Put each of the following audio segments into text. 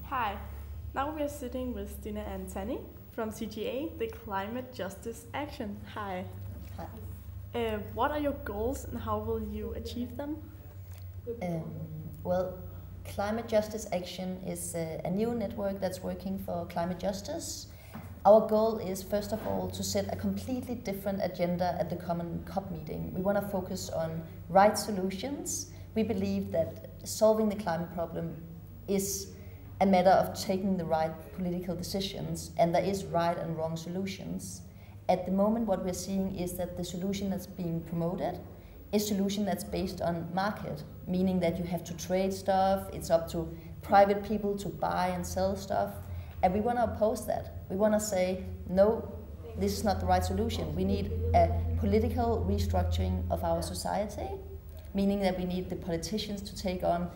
Hi, now we are sitting with Stine and Tannie from CGA, the Climate Justice Action. Hi. Hi. What are your goals and how will you achieve them? Well, Climate Justice Action is a new network that's working for climate justice. Our goal is, first of all, to set a completely different agenda at the common COP meeting. We want to focus on right solutions. We believe that solving the climate problem is a matter of taking the right political decisions, and there is right and wrong solutions. At the moment, what we're seeing is that the solution that's being promoted is a solution that's based on market, meaning that you have to trade stuff, it's up to private people to buy and sell stuff, and we want to oppose that. We want to say, no, this is not the right solution. We need a political restructuring of our society, meaning that we need the politicians to take on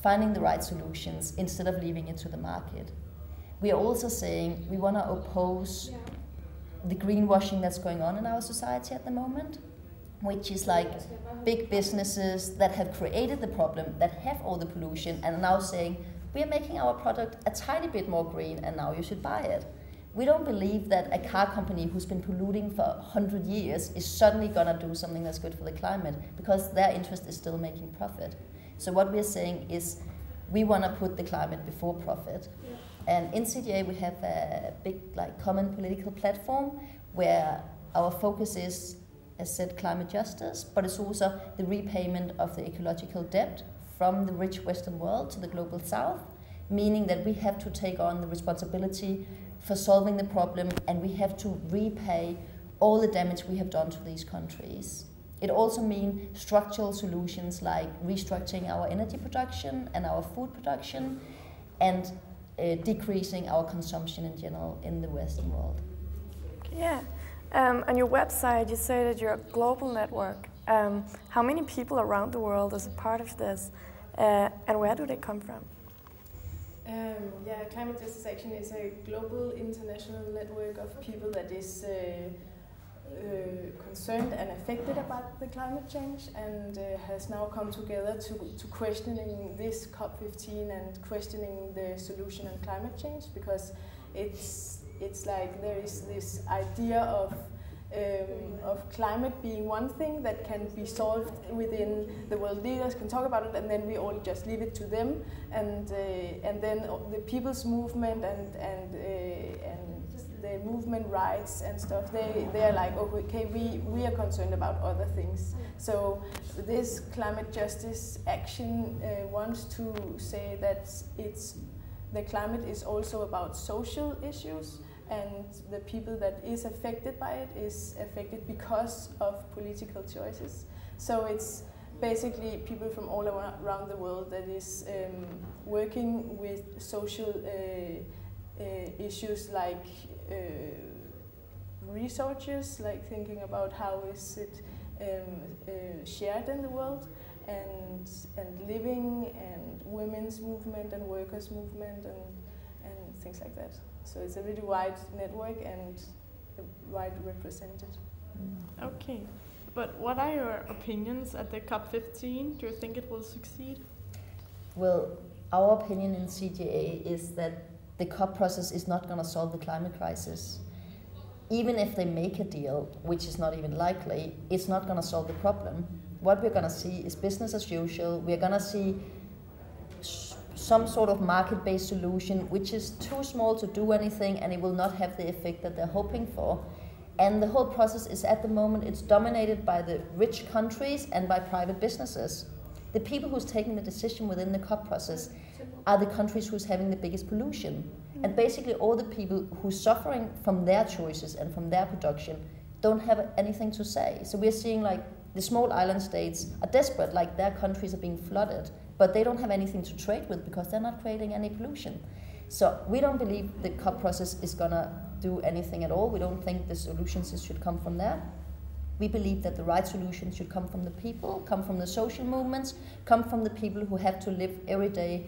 finding the right solutions instead of leaving it to the market. We are also saying we want to oppose the greenwashing that's going on in our society at the moment, which is like big businesses that have created the problem, that have all the pollution, and are now saying, we are making our product a tiny bit more green and now you should buy it. We don't believe that a car company who's been polluting for 100 years is suddenly gonna do something that's good for the climate, because their interest is still making profit. So what we're saying is we want to put the climate before profit. And in CGA we have a big common political platform where our focus is, as said, climate justice, but it's also the repayment of the ecological debt from the rich Western world to the global South, meaning that we have to take on the responsibility for solving the problem, and we have to repay all the damage we have done to these countries. It also means structural solutions like restructuring our energy production and our food production, and decreasing our consumption in general in the Western world. Yeah, on your website you say that you're a global network. How many people around the world is a part of this, and where do they come from? Climate Justice Action is a global international network of people that is concerned and affected about the climate change, and has now come together to questioning this COP15 and questioning the solution on climate change, because it's like there is this idea of climate being one thing that can be solved within the world leaders can talk about it, and then we all just leave it to them, and then the people's movement and the movement rights and stuff, they are like, okay, we are concerned about other things. So this climate justice action wants to say that the climate is also about social issues, and the people that is affected by it is affected because of political choices. So it's basically people from all around the world that is working with social issues like researchers, like thinking about how is it shared in the world, and living, and women's movement and workers' movement and things like that. So it's a really wide network and wide represented. Okay, but what are your opinions at the COP15? Do you think it will succeed? Well, our opinion in CGA is that the COP process is not going to solve the climate crisis. Even if they make a deal, which is not even likely, it's not going to solve the problem. What we're going to see is business as usual. We're going to see some sort of market-based solution which is too small to do anything, and it will not have the effect that they're hoping for. And the whole process is, at the moment, it's dominated by the rich countries and by private businesses. The people who's taking the decision within the COP process are the countries who's having the biggest pollution. And basically all the people who's suffering from their choices and from their production don't have anything to say. So we're seeing like the small island states are desperate, like their countries are being flooded, but they don't have anything to trade with because they're not creating any pollution. So we don't believe the COP process is gonna do anything at all. We don't think the solutions should come from there. We believe that the right solutions should come from the people, come from the social movements, come from the people who have to live every day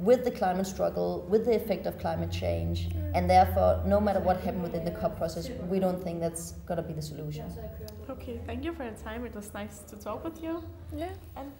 with the climate struggle, with the effect of climate change, and therefore, no matter what happens within the COP process, we don't think that's gonna be the solution. Okay, thank you for your time. It was nice to talk with you. Yeah. And